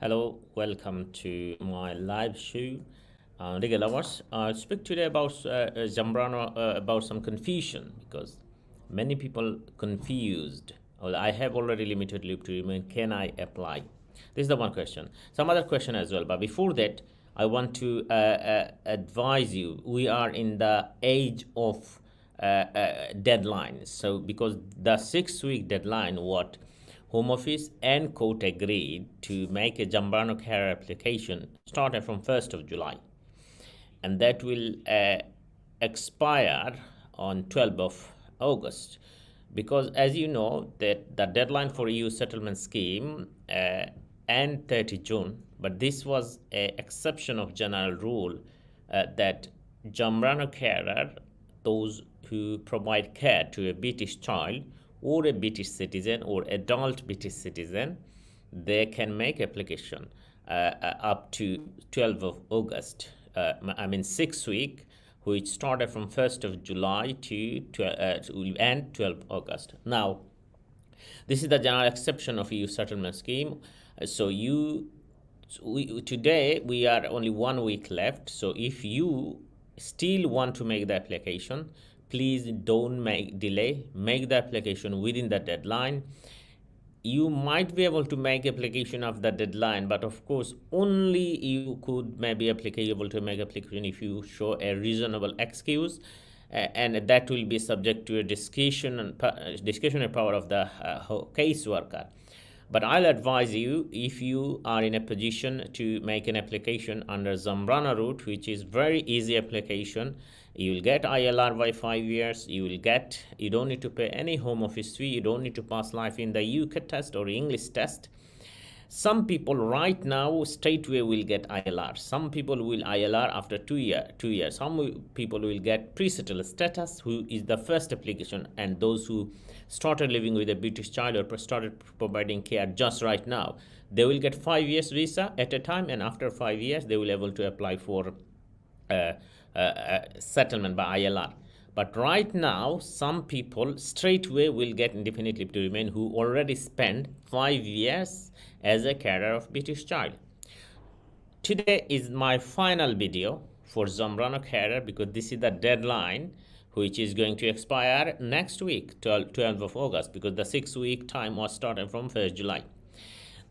Hello, welcome to my live show, Legal Lovers. I'll speak today about Zambrano, about some confusion because many people confused. Well, I have already limited leave to remain. Can I apply? This is the one question. Some other question as well. But before that, I want to advise you. We are in the age of deadlines. So because the 6 week deadline, what Home Office and court agreed to make a Zambrano care application started from 1st of July, and that will expire on 12th of August. Because as you know that the deadline for EU settlement scheme and 30 June, but this was an exception of general rule that Zambrano carer, those who provide care to a British child or a British citizen or adult British citizen, they can make application up to 12th of August. I mean 6 week, which started from 1st of July to end 12th August. Now, this is the general exception of EU settlement scheme. So today we are only 1 week left. So if you still want to make the application, please don't make delay. Make the application within the deadline. You might be able to make application of the deadline, but of course only you could maybe able to make application if you show a reasonable excuse, and that will be subject to a discretionary power of the caseworker. But I'll advise you, if you are in a position to make an application under Zambrano route, which is very easy application, you will get ILR by 5 years. You don't need to pay any home office fee. You don't need to pass life in the UK test or English test. Some people right now straight away will get ILR. Some people will ILR after 2 years. Some people will get pre-settled status, who is the first application, and those who started living with a British child or started providing care just right now, they will get 5 years visa at a time, and after 5 years they will able to apply for settlement by ILR. But right now, some people straight away will get indefinite leave to remain who already spent 5 years as a carer of British child. Today is my final video for Zambrano carer, because this is the deadline which is going to expire next week, 12th of August, because the 6 week time was started from 1st July.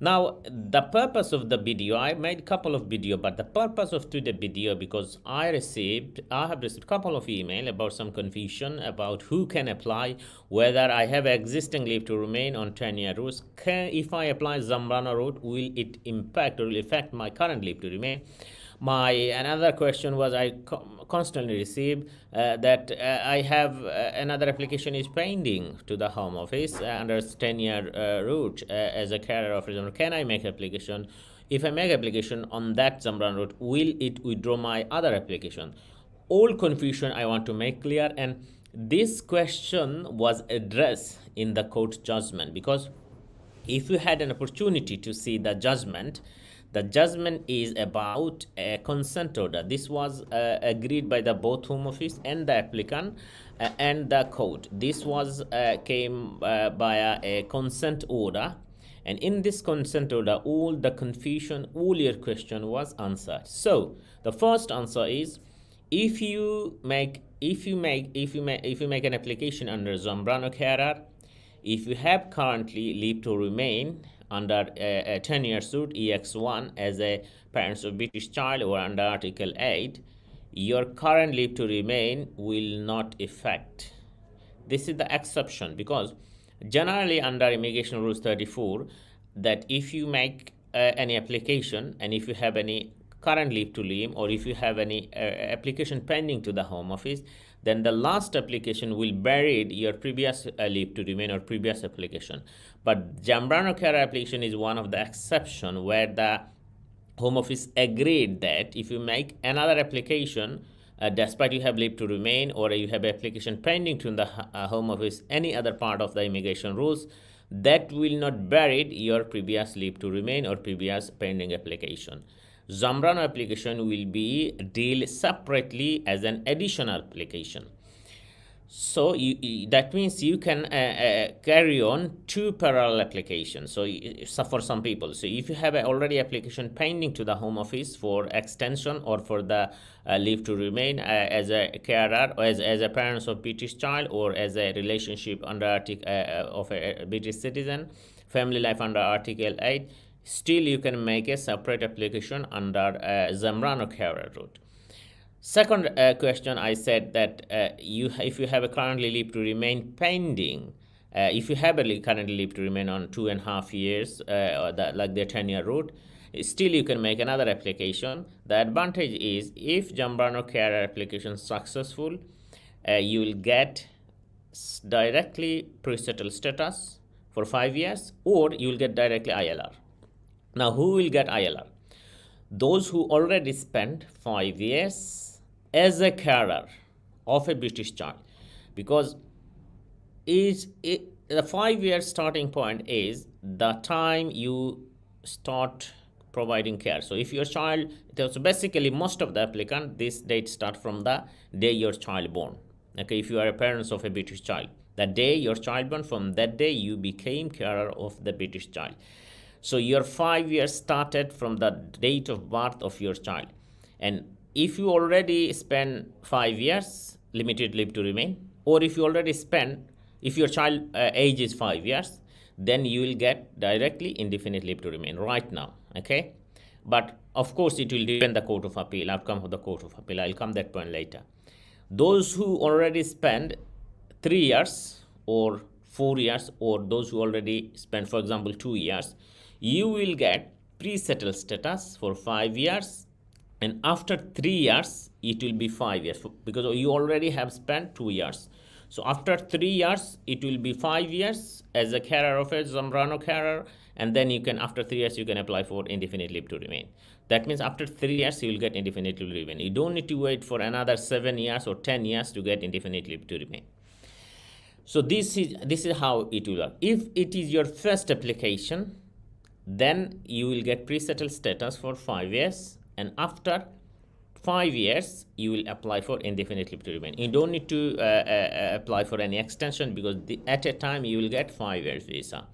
Now, the purpose of the video, I made a couple of video, but the purpose of today's video, because I have received a couple of email about some confusion about who can apply, whether I have existing leave to remain on 10-year rules. If I apply Zambrano route, will it impact or will affect my current leave to remain? Another question was, I constantly receive that I have another application is pending to the Home Office under 10-year route as a carer of Zambrano. Can I make application? If I make application on that Zambrano route, will it withdraw my other application? All confusion I want to make clear, and this question was addressed in the court judgment, because if you had an opportunity to see the judgment is about a consent order. This was agreed by the both Home Office and the applicant and the court. This was came by a consent order, and in this consent order, all the confusion, all your question was answered. So the first answer is, if you make an application under Zambrano carer, if you have currently leave to remain under a 10-year suit EX1 as a parents of British child or under Article 8, your current leave to remain will not affect. This is the exception, because generally under Immigration Rules 34, that if you make any application and if you have any current leave to leave, or if you have any application pending to the Home Office, then the last application will bury your previous leave to remain or previous application. But Zambrano care application is one of the exception where the Home Office agreed that if you make another application, despite you have leave to remain or you have application pending to the Home Office, any other part of the immigration rules, that will not bury your previous leave to remain or previous pending application. Zambrano application will be dealt separately as an additional application. So that means you can carry on two parallel applications. So for some people, so if you have a already application pending to the Home Office for extension or for the leave to remain as a carer or as a parent of British child or as a relationship under of a British citizen, family life under Article 8, still you can make a separate application under Zambrano carer route. Second question, I said that if you have a currently leave to remain pending, if you have a currently leave to remain on 2.5 years, like the 10-year route, still you can make another application. The advantage is if Zambrano Carer application is successful, you will get directly pre-settled status for 5 years, or you will get directly ILR. Now, who will get ILR? Those who already spent 5 years as a carer of a British child, because the 5 year starting point is the time you start providing care. So if your child, so basically most of the applicant, this date start from the day your child born. Okay, if you are a parent of a British child, the day your child born, from that day you became carer of the British child. So your 5 years started from the date of birth of your child. And if you already spend 5 years limited leave to remain, or if you already spend, if your child age is 5 years, then you will get directly indefinite leave to remain right now. Okay, but of course it will depend the Court of Appeal, outcome of the Court of Appeal. I'll come that point later. Those who already spend 3 years or 4 years, or those who already spend, for example, 2 years, you will get pre-settled status for 5 years, and after 3 years it will be 5 years because you already have spent 2 years. So after 3 years it will be 5 years as a carer of a Zambrano carer, and then you can, after 3 years, you can apply for indefinite leave to remain. That means after 3 years you will get indefinite leave to remain. You don't need to wait for another 7 years or 10 years to get indefinite leave to remain. So this is how it will work. If it is your first application, then you will get pre-settled status for 5 years, and after 5 years you will apply for indefinite leave to remain. You don't need to apply for any extension, because at a time you will get 5 years visa,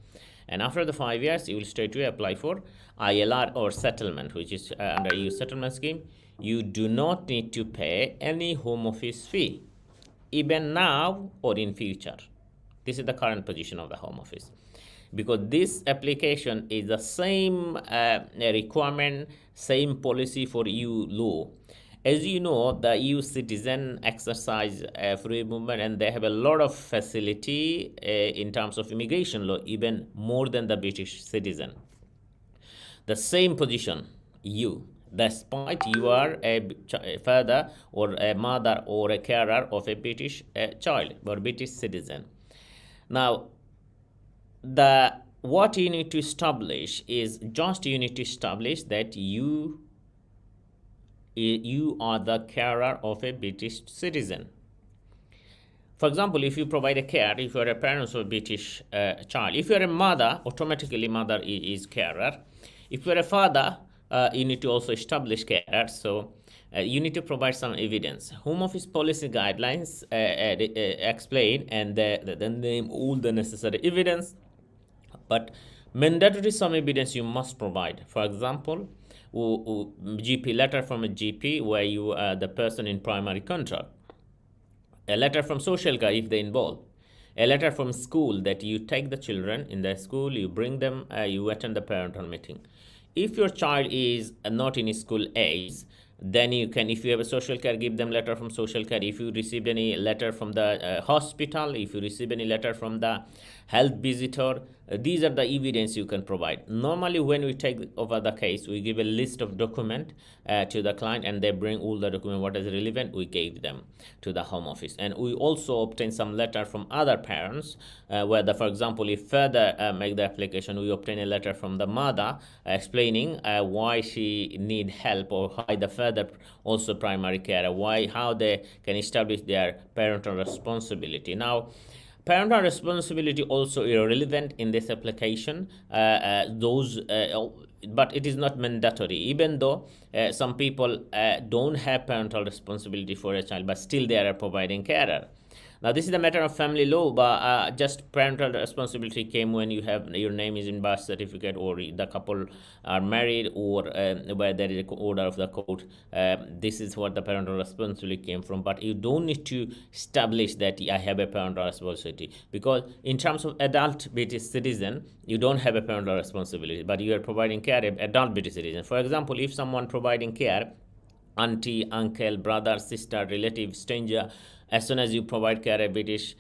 and after the 5 years you will straightaway apply for ILR or settlement, which is under EU settlement scheme. You do not need to pay any Home Office fee, even now or in future. This is the current position of the Home Office, because this application is the same requirement, same policy for EU law. As you know, the EU citizen exercise free movement, and they have a lot of facility in terms of immigration law, even more than the British citizen. The same position, despite you are a father or a mother or a carer of a British child or British citizen. Now, what you need to establish is you need to establish that you are the carer of a British citizen. For example, if you provide a care, if you are a parent of a British child, if you are a mother, automatically mother is carer. If you are a father, you need to also establish carer. So you need to provide some evidence. Home Office policy guidelines explain and then name all the necessary evidence, but mandatory some evidence you must provide. For example, GP letter from a GP where you are the person in primary contact, a letter from social care if they involve, a letter from school that you take the children in the school, you bring them, you attend the parental meeting. If your child is not in school age, then you can, if you have a social care, give them letter from social care. If you received any letter from the hospital, if you receive any letter from the health visitor, these are the evidence you can provide. Normally when we take over the case, we give a list of document to the client, and they bring all the document what is relevant, we gave them to the Home Office. And we also obtain some letter from other parents where for example, if further make the application, we obtain a letter from the mother explaining why she need help, or why the further also primary care, how they can establish their parental responsibility. Now, parental responsibility also irrelevant in this application. But it is not mandatory, even though some people don't have parental responsibility for a child, but still they are providing carer. Now, this is a matter of family law, but just parental responsibility came when you have your name is in birth certificate, or the couple are married, or where there is a order of the court. This is what the parental responsibility came from. But you don't need to establish that I have a parental responsibility, because in terms of adult British citizen, you don't have a parental responsibility, but you are providing care to adult British citizen. For example, if someone providing care, auntie, uncle, brother, sister, relative, stranger, as soon as you provide care a British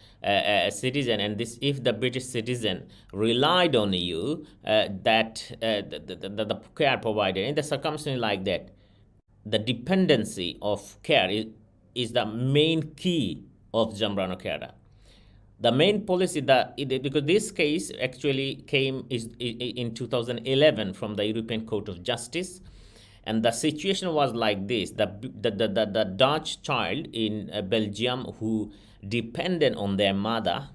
citizen, and this if the British citizen relied on you, the care provider in the circumstance like that, the dependency of care is the main key of Zambrano care. The main policy that because this case actually came is in 2011 from the European Court of Justice. And the situation was like this: the Dutch child in Belgium who depended on their mother,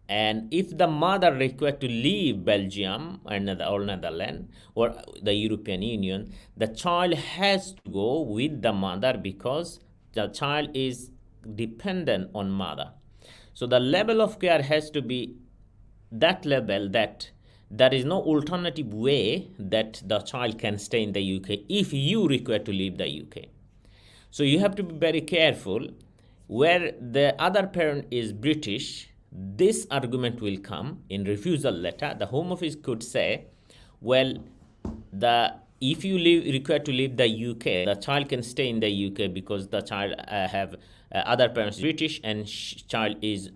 and if the mother required to leave Belgium or Netherlands or the European Union, the child has to go with the mother because the child is dependent on mother. So the level of care has to be that level that there is no alternative way that the child can stay in the UK if you require to leave the UK. So you have to be very careful. Where the other parent is British, this argument will come in refusal letter. The Home Office could say, well, if you require to leave the UK, the child can stay in the UK because the child have other parents British, and child is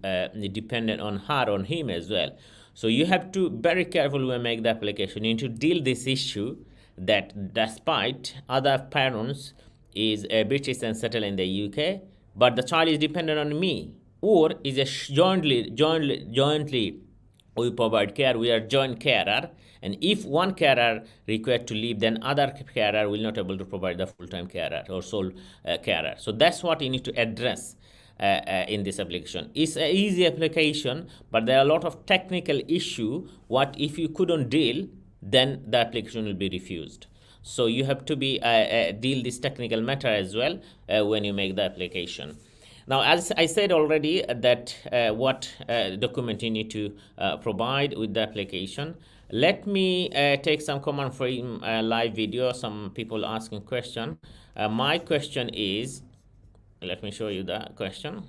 dependent on her, on him as well. So you have to be very careful when you make the application. You need to deal this issue that despite other parents is British and settled in the UK, but the child is dependent on me, or is a jointly we provide care. We are joint carer, and if one carer required to leave, then other carer will not able to provide the full-time carer or sole carer. So that's what you need to address in this application. It's an easy application, but there are a lot of technical issue. What if you couldn't deal, then the application will be refused. So you have to be deal this technical matter as well when you make the application. Now, as I said already, that what document you need to provide with the application. Let me take some comment from live video. Some people asking question. My question is, let me show you the question.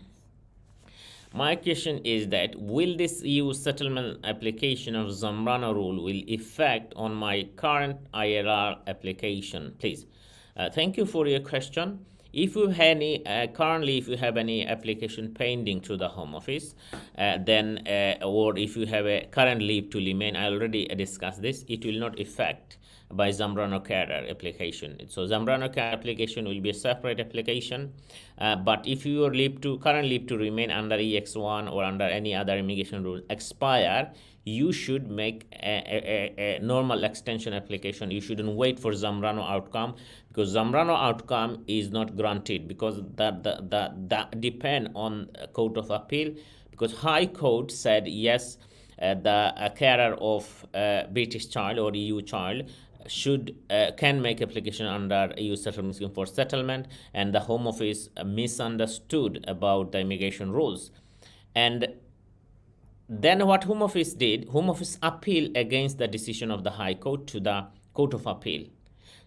My question is that will this EU settlement application of Zambrano rule will affect on my current ILR application? Please. Thank you for your question. If you have any currently, if you have any application pending to the Home Office, then or if you have a current leave to remain, I already discussed this. It will not affect by Zambrano carer application. So Zambrano care application will be a separate application. But if your current leave to remain under EX1 or under any other immigration rule expire, you should make a normal extension application. You shouldn't wait for Zambrano outcome, because Zambrano outcome is not granted, because that depend on Court of Appeal, because High Court said yes, the carer of British child or EU child can make application under EU settlement scheme for settlement, and the Home Office misunderstood about the immigration rules. And then what Home Office did, Home Office appealed against the decision of the High Court to the Court of Appeal.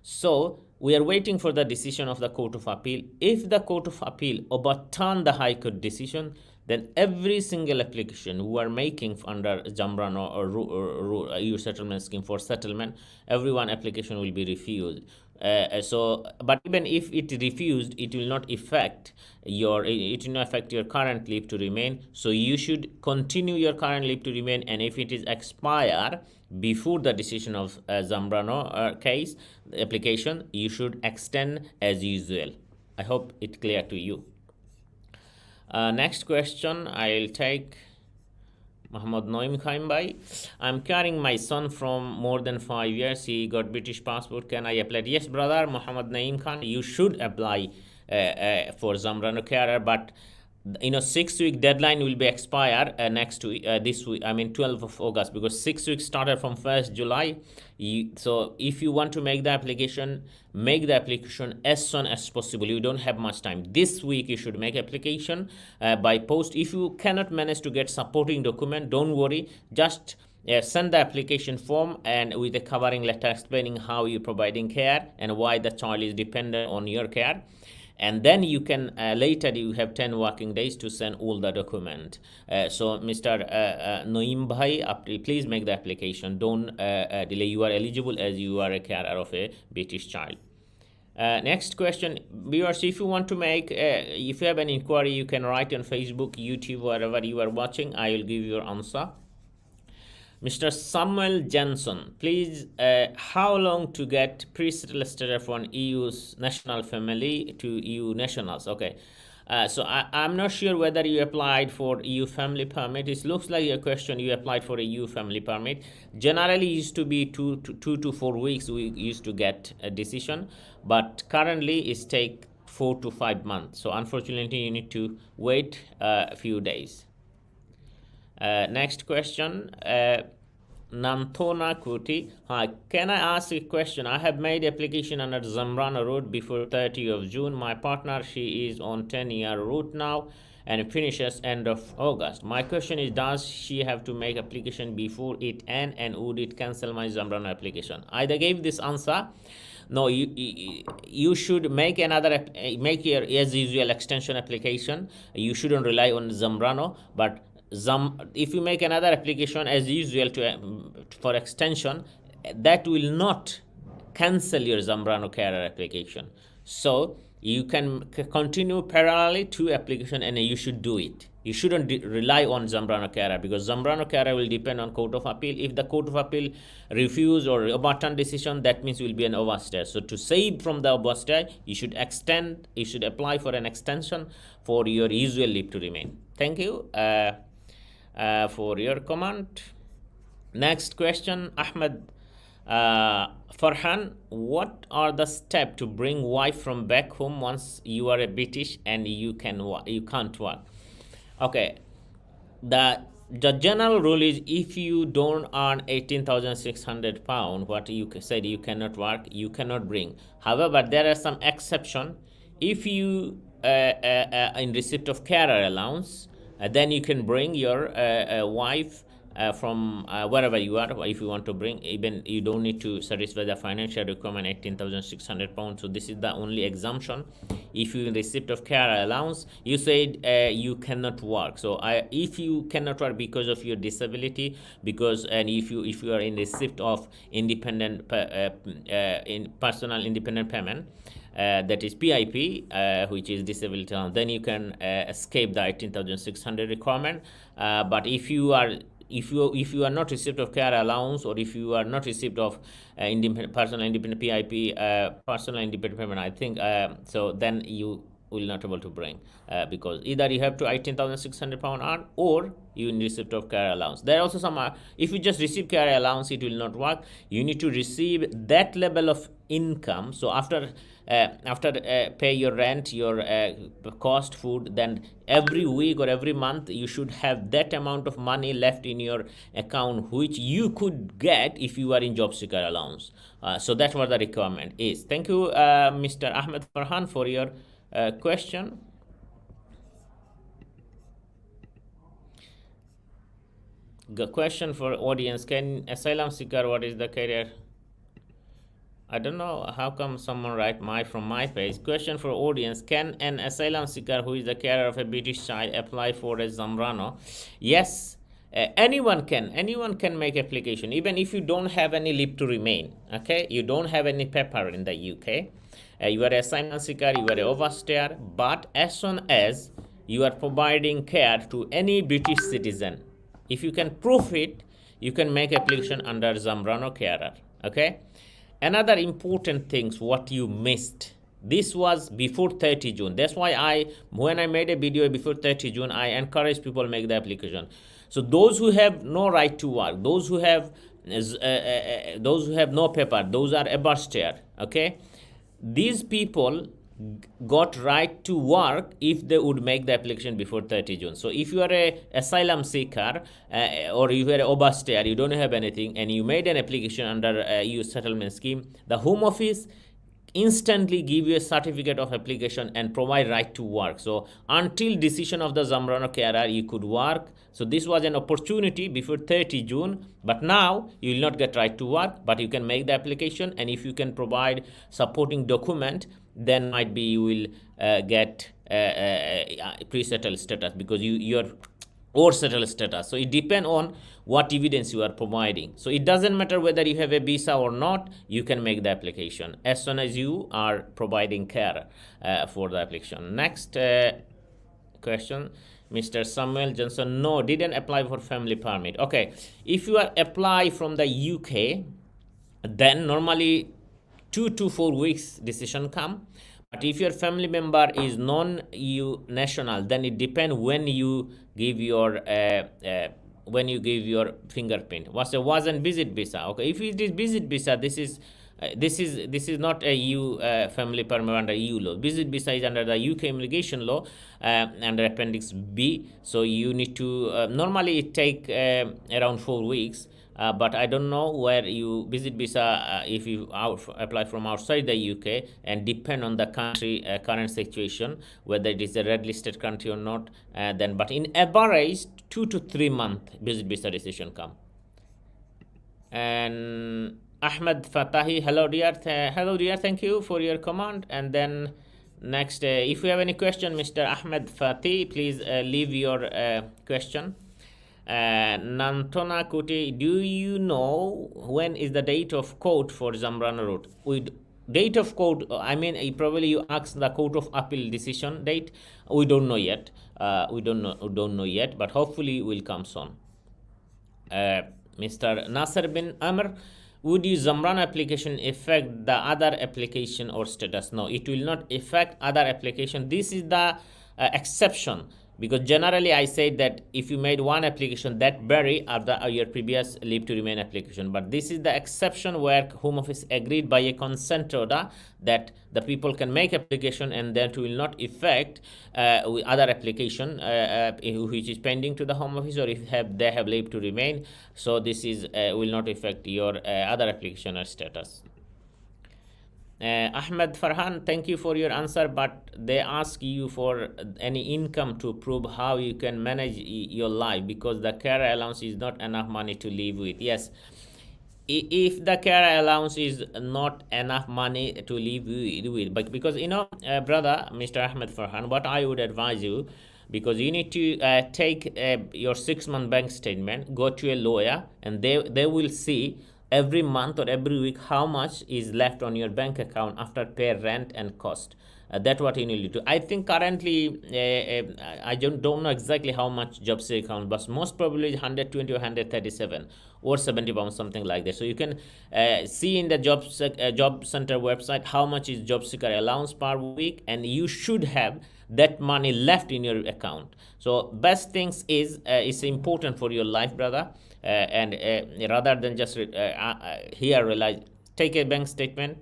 So we are waiting for the decision of the Court of Appeal. If the Court of Appeal overturn the High Court decision, then every single application who are making under Zambrano or EU settlement scheme for settlement, everyone application will be refused. But even if it refused, it will not affect your current leave to remain. So you should continue your current leave to remain, and if it is expire before the decision of Zambrano case application, you should extend as usual. I hope it clear to you. Next question I'll take. Muhammad Noim Khaim Bhai. I'm carrying my son from more than 5 years. He got British passport. Can I apply? Yes, brother Muhammad Naeem Khan, you should apply for Zambrano carer, but 6 week deadline will be expire next week, this week, I mean 12th of August, because 6 weeks started from 1st July. So if you want to make the application, make the application as soon as possible. You don't have much time. This week you should make application by post. If you cannot manage to get supporting document, don't worry, just send the application form and with a covering letter explaining how you're providing care and why the child is dependent on your care. And then you can later you have 10 working days to send all the document. So Mr. Noim Bhai, please make the application. Don't delay. You are eligible as you are a carer of a British child. Next question, viewers, if you want to make if you have an inquiry, you can write on Facebook, YouTube, wherever you are watching. I will give your answer. Mr. Samuel Jensen, please, how long to get pre-settled status for EU's national family to EU nationals? Okay, so I'm not sure whether you applied for EU family permit. It looks like your question, you applied for a EU family permit. Generally used to be 2 to 4 weeks we used to get a decision, but currently it's take 4 to 5 months. So unfortunately you need to wait a few days. Next question, Nantona Kuti. Hi, can I ask a question? I have made application under Zambrano route before 30th of June. My partner, she is on 10-year route now and finishes end of August. My question is, does she have to make application before it end, and would it cancel my Zambrano application? I gave this answer. No, you should make another, make your as usual extension application. You shouldn't rely on Zambrano, but if you make another application as usual for extension, that will not cancel your Zambrano carer application. So you can continue parallelly to application, and you should do it. You shouldn't rely on Zambrano carer, because Zambrano carer will depend on Court of Appeal. If the Court of Appeal refuse or overturn decision, that means you will be an overstay. So to save from the overstay, you should extend, you should apply for an extension for your usual leave to remain. Thank you for your comment. Next question, Ahmed Farhan, what are the steps to bring wife from back home once you are a British and you can't work? Okay, the general rule is, if you don't earn 18,600 pounds, what you said you cannot work, you cannot bring. However, there are some exception. If you in receipt of carer allowance, then you can bring your wife from wherever you are. If you want to bring, even you don't need to satisfy the financial requirement 18,600 pounds. So this is the only exemption. If you in receipt of care allowance, you said you cannot work. So if you cannot work because of your disability, and if you are in receipt of independent in personal independent payment, that is PIP, which is disability, then you can escape the 18,600 requirement. But if you are not received of care allowance, or if you are not received of personal independent PIP, personal independent payment, I think, so then you will not able to bring, because either you have to 18,600 pound earn, or you in receipt of care allowance. There are also some, if you just receive care allowance, it will not work. You need to receive that level of income. So after pay your rent, your cost, food, then every week or every month you should have that amount of money left in your account, which you could get if you are in job seeker allowance. So that's what the requirement is. Thank you, Mr. Ahmed Farhan, for your question. The question for audience: can asylum seeker, what is the career? I don't know how come someone write from my page. Question for audience: can an asylum seeker who is the carer of a British child apply for a Zambrano? Yes, anyone can make application, even if you don't have any leave to remain. Okay, you don't have any paper in the UK. You are an asylum seeker, you are an overstayer, but as soon as you are providing care to any British citizen, if you can prove it, you can make application under Zambrano carer. Okay. Another important things what you missed. This was before 30 June. That's why when I made a video before 30 June, I encourage people make the application. So those who have no right to work, those who have no paper, those are a overstayers. Okay. These people got right to work if they would make the application before 30 June. So if you are a asylum seeker or you are a overstay, you don't have anything, and you made an application under a EU settlement scheme, the Home Office instantly give you a certificate of application and provide right to work. So until decision of the Zambrano carer, you could work. So this was an opportunity before 30 June, but now you will not get right to work, but you can make the application, and if you can provide supporting document, then might be you will get pre-settled status, because you're or settled status. So it depends on what evidence you are providing. So it doesn't matter whether you have a visa or not, you can make the application as soon as you are providing care for the application. Next question, Mr. Samuel Johnson. No, didn't apply for family permit. Okay, if you are apply from the UK, then normally 2 to 4 weeks decision come. But if your family member is non-EU national, then it depends when you give your fingerprint. Wasn't visit visa. Okay, if it is visit visa, this is not a EU family permit under EU law. Visit visa is under the UK immigration law under Appendix B. So you need to normally it take around 4 weeks. But I don't know where you visit visa if you apply from outside the UK, and depend on the country current situation whether it is a red listed country or not. Then, but in average 2 to 3 month visit visa decision come. And Ahmed Fatahi, hello dear, thank you for your comment. And then next, if you have any question, Mr. Ahmed Fatih, please leave your question. Nantona Kuti, do you know when is the date of court for Zambrano route? With date of court, I mean, probably you asked the Court of Appeal decision date. We don't know yet. We don't know yet, but hopefully will come soon. Mr. Nasser bin Amr, would your Zambrano application affect the other application or status? No, it will not affect other application. This is the exception. Because generally I said that if you made one application, that vary after your previous leave to remain application. But this is the exception where Home Office agreed by a consent order that the people can make application, and that will not affect other application which is pending to the Home Office, or if they have leave to remain. So this is will not affect your other application or status. Ahmed Farhan, thank you for your answer, but they ask you for any income to prove how you can manage your life, because the care allowance is not enough money to live with. Yes, if the care allowance is not enough money to live with, but because brother Mr. Ahmed Farhan, what I would advise you, because you need to take your 6-month bank statement, go to a lawyer, and they will see every month or every week how much is left on your bank account after pay rent and cost. That's what you need to do. I think currently I don't know exactly how much job seeker account, but most probably 120 or 137 or 70 pounds, something like that. So you can see in the job center website how much is job seeker allowance per week, and you should have that money left in your account. So best things is it's important for your life, brother. And rather than just here realize, take a bank statement,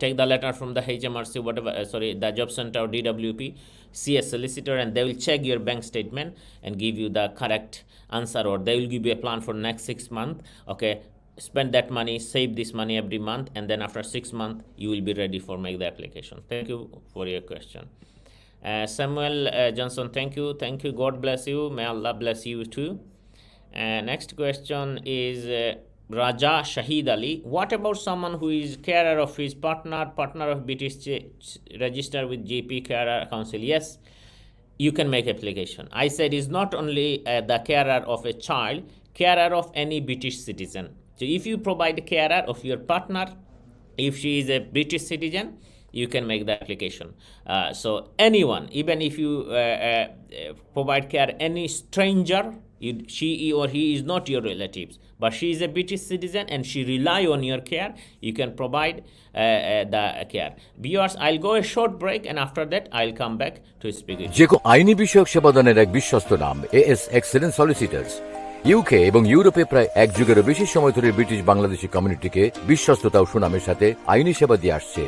take the letter from the HMRC, whatever, the job center or DWP, see a solicitor, and they will check your bank statement and give you the correct answer, or they will give you a plan for next 6 months. Okay, spend that money, save this money every month, and then after 6 months you will be ready for make the application. Thank you for your question. Samuel Johnson, thank you, God bless you, may Allah bless you too. Next question is Raja Shahid Ali. What about someone who is carer of his partner of British registered with GP Carer Council? Yes, you can make application. I said it's not only the carer of a child, carer of any British citizen. So if you provide carer of your partner, if she is a British citizen, you can make the application. So anyone, even if you provide care any stranger, she or he is not your relatives, but she is a British citizen and she rely on your care, you can provide the care. Viewers, I'll go a short break, and after that I'll come back to speak with you. আইনি বিষয়ক সেবাদানের এক বিশ্বস্ত নাম AS Excellent Solicitors। UK এবং ইউরোপে প্রায় 1 যুগেরও বেশি সময় ধরে ব্রিটিশ বাংলাদেশি কমিউনিটিকে বিশ্বস্ততা ও সুনামের সাথে আইনি সেবা দিয়ে আসছে।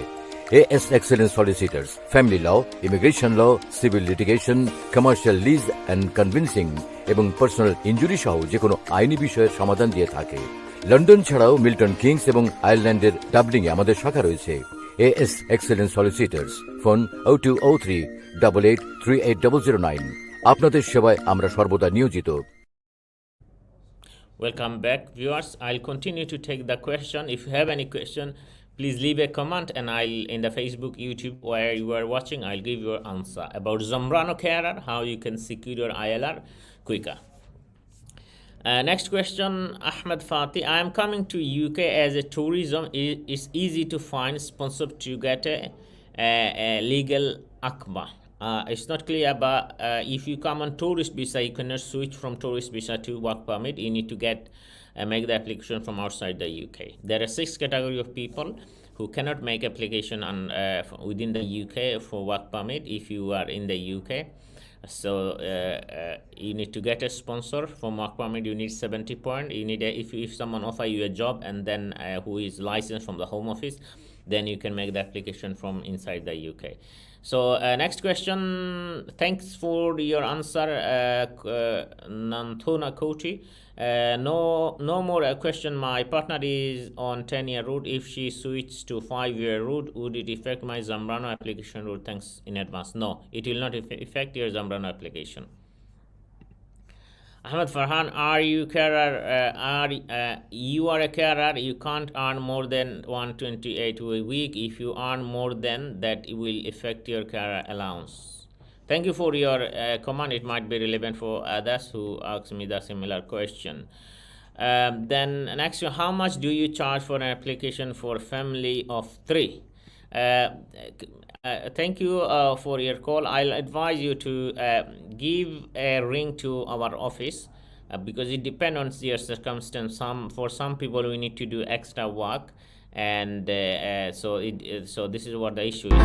AS Excellence Solicitors, Family Law, Immigration Law, Civil Litigation, Commercial Lease and Convincing এবং পার্সোনাল ইনজুরি সহ যে কোনো আইনি বিষয়ের সমাধান দিয়ে থাকে। লন্ডন ছাড়াও মিল্টন কিংস এবং আয়ারল্যান্ডের ডাবলিংয়ে আমাদের শাখা রয়েছে। AS Excellence Solicitors, phone 0203 883809। আপনাদের সেবায় আমরা সর্বদা নিয়োজিত। Welcome back, viewers. I'll continue to take the question. If you have any question, please leave a comment, and I'll in the Facebook, YouTube, where you are watching, I'll give your answer about Zambrano carer, how you can secure your ILR quicker. Next question, Ahmed Fati. I am coming to UK as a tourism. It's easy to find sponsor to get a legal ACMA. It's not clear, but if you come on tourist visa, you cannot switch from tourist visa to work permit. You need to get make the application from outside the UK. There are 6 category of people who cannot make application on within the UK for work permit if you are in the UK. So you need to get a sponsor for work permit. You need 70 point. You need if someone offer you a job and then who is licensed from the Home Office, then you can make the application from inside the UK. So next question. Thanks for your answer, Nantona Koti. No more a question. My partner is on 10-year route. If she switches to 5-year route, would it affect my Zambrano application route? Thanks in advance. No, it will not affect your Zambrano application. Ahmed Farhan, are you carer? You are a carer? You can't earn more than 128 a week. If you earn more than that, it will affect your carer allowance. Thank you for your comment. It might be relevant for others who ask me the similar question. Then next, how much do you charge for an application for family of 3? Thank you for your call. I'll advise you to give a ring to our office because it depends on your circumstance. For some people we need to do extra work, and so this is what the issue is.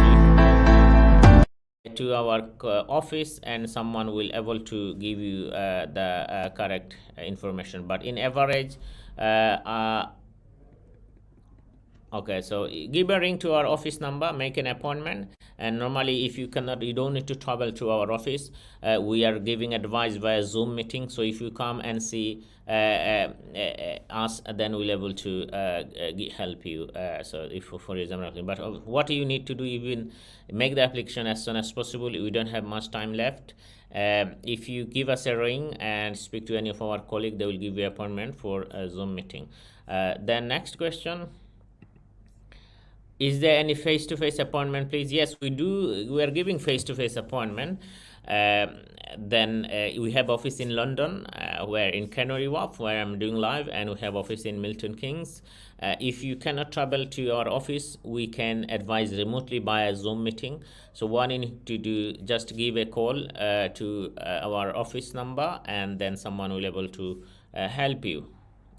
To our office, and someone will able to give you the correct information. But in average, okay, so give a ring to our office number, make an appointment, and normally if you cannot, you don't need to travel to our office. We are giving advice via Zoom meeting, so if you come and see us, then we'll able to help you. So if for example, but what you need to do, even make the application as soon as possible. We don't have much time left. If you give us a ring and speak to any of our colleagues, they will give you an appointment for a Zoom meeting. Then next question. Is there any face-to-face appointment, please? Yes, we do. We are giving face-to-face appointment. Then we have office in London, where in Canary Wharf, where I'm doing live, and we have office in Milton Keynes. If you cannot travel to our office, we can advise remotely by a Zoom meeting. So what you need to do, just give a call to our office number, and then someone will able to help you.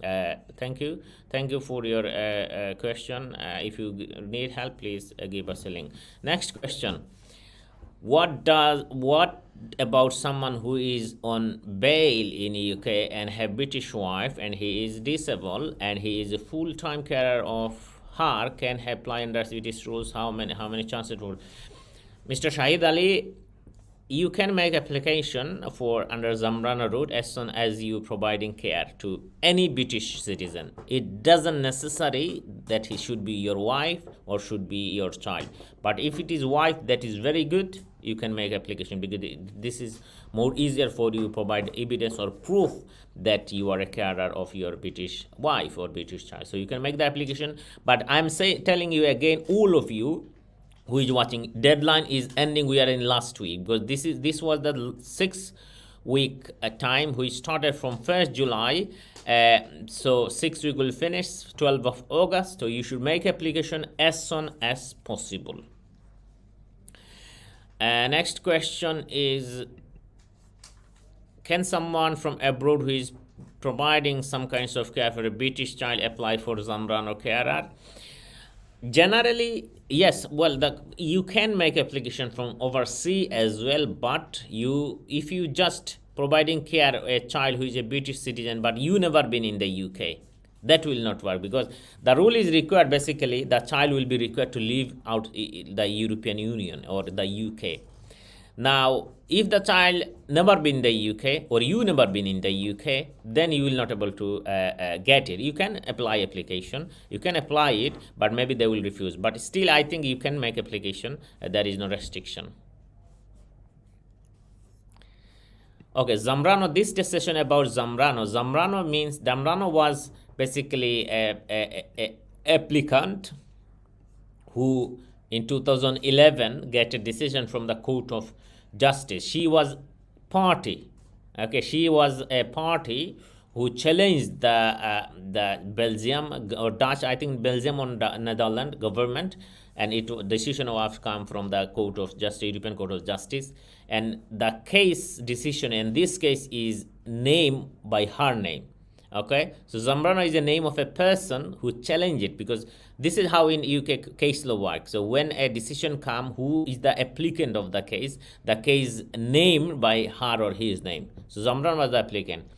Thank you for your question. If you need help, please give us a link. Next question. What about someone who is on bail in UK and have British wife, and he is disabled and he is a full-time carer of her, can apply under British rules? How many chances it would? Mr. Shahid Ali, you can make application for under Zambrano route as soon as you providing care to any British citizen. It doesn't necessary that he should be your wife or should be your child. But if it is wife, that is very good. You can make application because this is more easier for you to provide evidence or proof that you are a carer of your British wife or British child. So you can make the application. But I'm telling you again, all of you who is watching, deadline is ending. We are in last week because this was the 6-week time. We started from 1st July, so 6 week will finish 12th of August. So you should make application as soon as possible. Next question is, can someone from abroad who is providing some kinds of care for a British child apply for Zambrano carer? Generally, yes. Well, you can make application from overseas as well, but if you just providing care a child who is a British citizen but you never been in the UK, That will not work, because the rule is required, basically the child will be required to leave out the European Union or the UK. Now, if the child never been in the UK or you never been in the UK, then you will not able to get it. You can apply application, you can apply it, but maybe they will refuse. But still, I think you can make application. There is no restriction. Okay, Zambrano. This discussion about Zambrano. Zambrano was basically a applicant who in 2011 get a decision from the Court of Justice. She was party. Okay, she was a party who challenged the Belgium or Dutch, I think Belgium or Netherlands government, and it decision was come from the Court of Justice, European Court of Justice, and the case decision in this case is named by her name. Okay, so Zambrano is the name of a person who challenged it, because this is how in UK case law works. So when a decision come, who is the applicant of the case named by her or his name. So Zambrano was the applicant,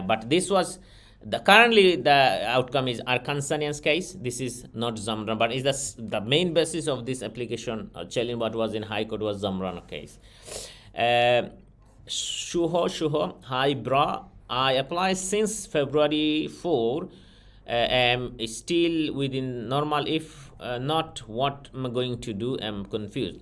but this was currently the outcome is Arkansanian's case. This is not Zambrano, but is the main basis of this application challenge what was in High Court was Zambrano case. Shuho, hi bra. I applied since February 4. Am still within normal. If not, what am I going to do? I'm confused.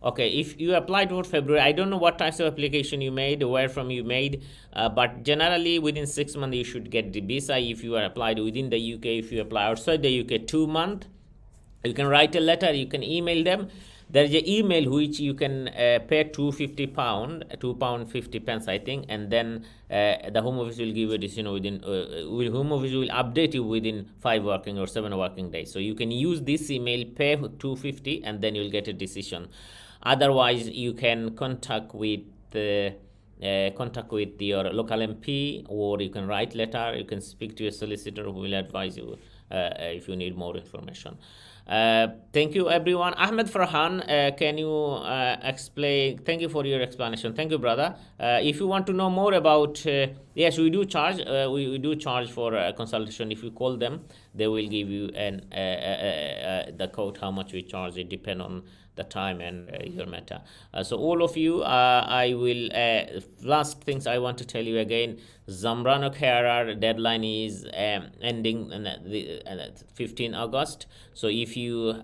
Okay, if you applied for February, I don't know what types of application you made, where from you made, but generally within 6 months you should get the visa. If you are applied within the UK, if you apply outside the UK 2 months, you can write a letter, you can email them. There is an email which you can pay £250, £2.50, I think, and then the Home Office will give you a decision within. Home Office will update you within 5 working or 7 working days. So you can use this email, pay £250, and then you'll get a decision. Otherwise, you can contact with your local MP, or you can write letter. You can speak to your solicitor, who will advise you if you need more information. Thank you, everyone. Ahmed Farhan, can you explain? Thank you for your explanation. Thank you, brother. If you want to know more about, yes, we do charge. We do charge for consultation. If you call them, they will give you the code how much we charge. It depends on the time and your matter. So all of you, I will. Last things I want to tell you again. Zambrano KRR deadline is ending on the 15 August. So if you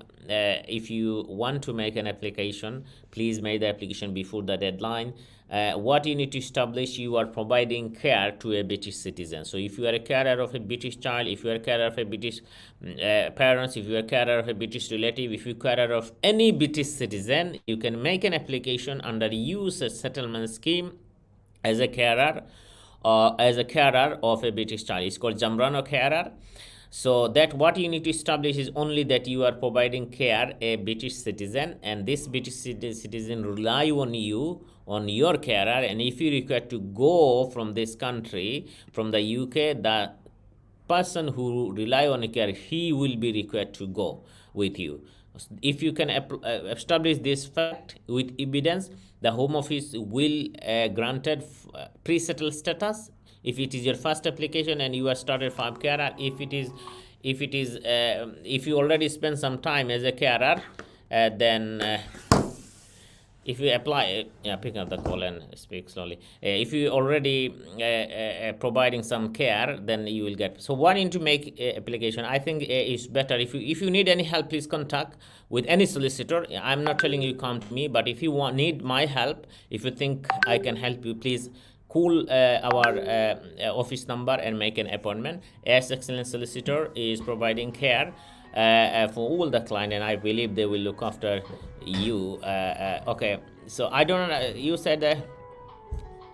want to make an application, please make the application before the deadline. What you need to establish, you are providing care to a British citizen. So if you are a carer of a British child, if you are a carer of a British parents, if you are a carer of a British relative, if you are a carer of any British citizen, you can make an application under Youth Settlement Scheme as a carer of a British child. It's called Zambrano carer. So that what you need to establish is only that you are providing care a British citizen, and this British citizen rely on you, on your carer, and if you require to go from this country, from the UK, the person who rely on a care, he will be required to go with you. If you can establish this fact with evidence, the Home Office will granted pre-settled status. If it is your first application and you are started from carer, if you already spend some time as a carer, then if you apply, pick up the call and speak slowly. If you already providing some care, then you will get. So one need to make application. I think is better. If you need any help, please contact with any solicitor. I'm not telling you come to me, but if you need my help, if you think I can help you, please call our office number and make an appointment. As Excellent Solicitor is providing care for all the client, and I believe they will look after you. Okay, so I don't. You said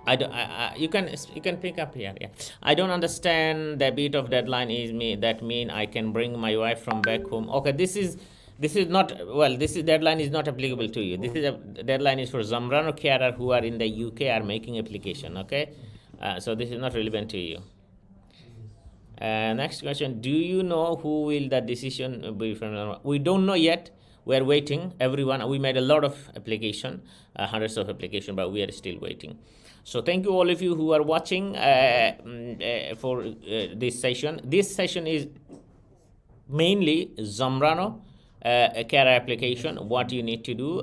I don't. You can pick up here. Yeah, I don't understand the bit of deadline is me. That mean I can bring my wife from back home. Okay, this is not, well, this is deadline is not applicable to you. This is a deadline is for Zambrano carer who are in the UK are making application. Okay, so this is not relevant to you. Next question: do you know who will the decision be from? We don't know yet. we are waiting. Everyone, we made a lot of application, hundreds of application, but we are still waiting. So thank you all of you who are watching for this session. This session is mainly Zambrano care application, what you need to do,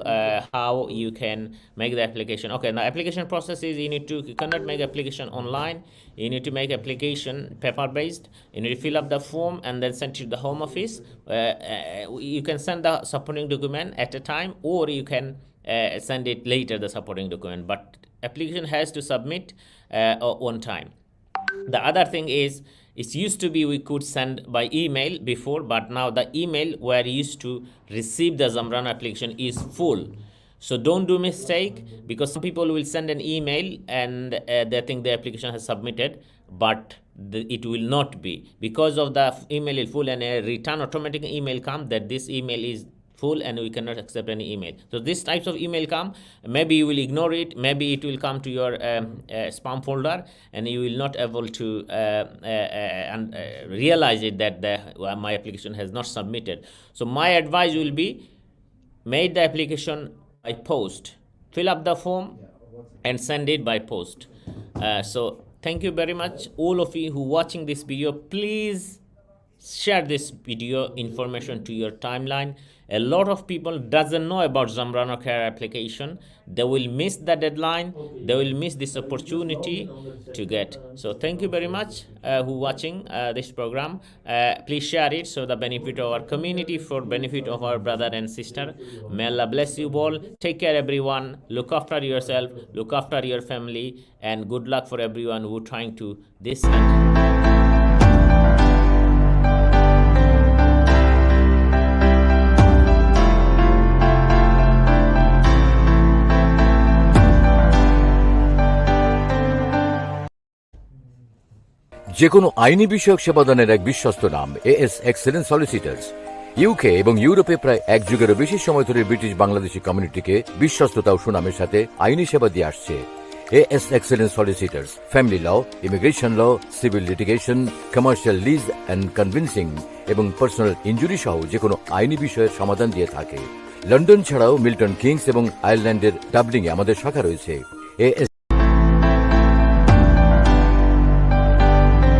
how you can make the application. Okay, the application process is you cannot make application online. You need to make application paper based. You need to fill up the form and then send it to the home office. You can send the supporting document at a time, or you can send it later, the supporting document, but application has to submit on time. The other thing is, it used to be we could send by email before, but now the email where you used to receive the Zambrano application is full. So don't do mistake, because some people will send an email and they think the application has submitted, but it will not be, because of the email is full, and a return automatic email come that this email is full and we cannot accept any email. So these types of email come, maybe you will ignore it, maybe it will come to your spam folder, and you will not able to realize it that my application has not submitted. So my advice will be, make the application by post, fill up the form and send it by post. So thank you very much all of you who watching this video. Please share this video information to your timeline. A lot of people doesn't know about Zambrano care application. They will miss the deadline. They will miss this opportunity to get. So thank you very much who watching this program. Please share it so the benefit of our community, for benefit of our brother and sister. May Allah bless you all. Take care everyone. Look after yourself. Look after your family, and good luck for everyone who trying to this. যে কোনো আইনি বিষয়ক সেবাদানের এক বিশ্বস্ত নাম as Excellence solicitors. UK এবং ইউরোপে প্রায় এক যুগেরও বেশি সময় ধরে ব্রিটিশ বাংলাদেশি কমিউনিটিকে বিশ্বস্ততা ও সুনামের সাথে আইনি সেবা দিয়ে আসছে। AS Excellence Solicitors family law, immigration law, civil litigation, commercial lease and conveyancing এবং পার্সোনাল ইঞ্জুরি সহ যে কোনো আইনি বিষয়ের সমাধান দিয়ে থাকে। লন্ডন ছাড়াও মিল্টন কিংস এবং আয়ারল্যান্ডের ডাবলিংয়ে আমাদের শাখা রয়েছে। এএস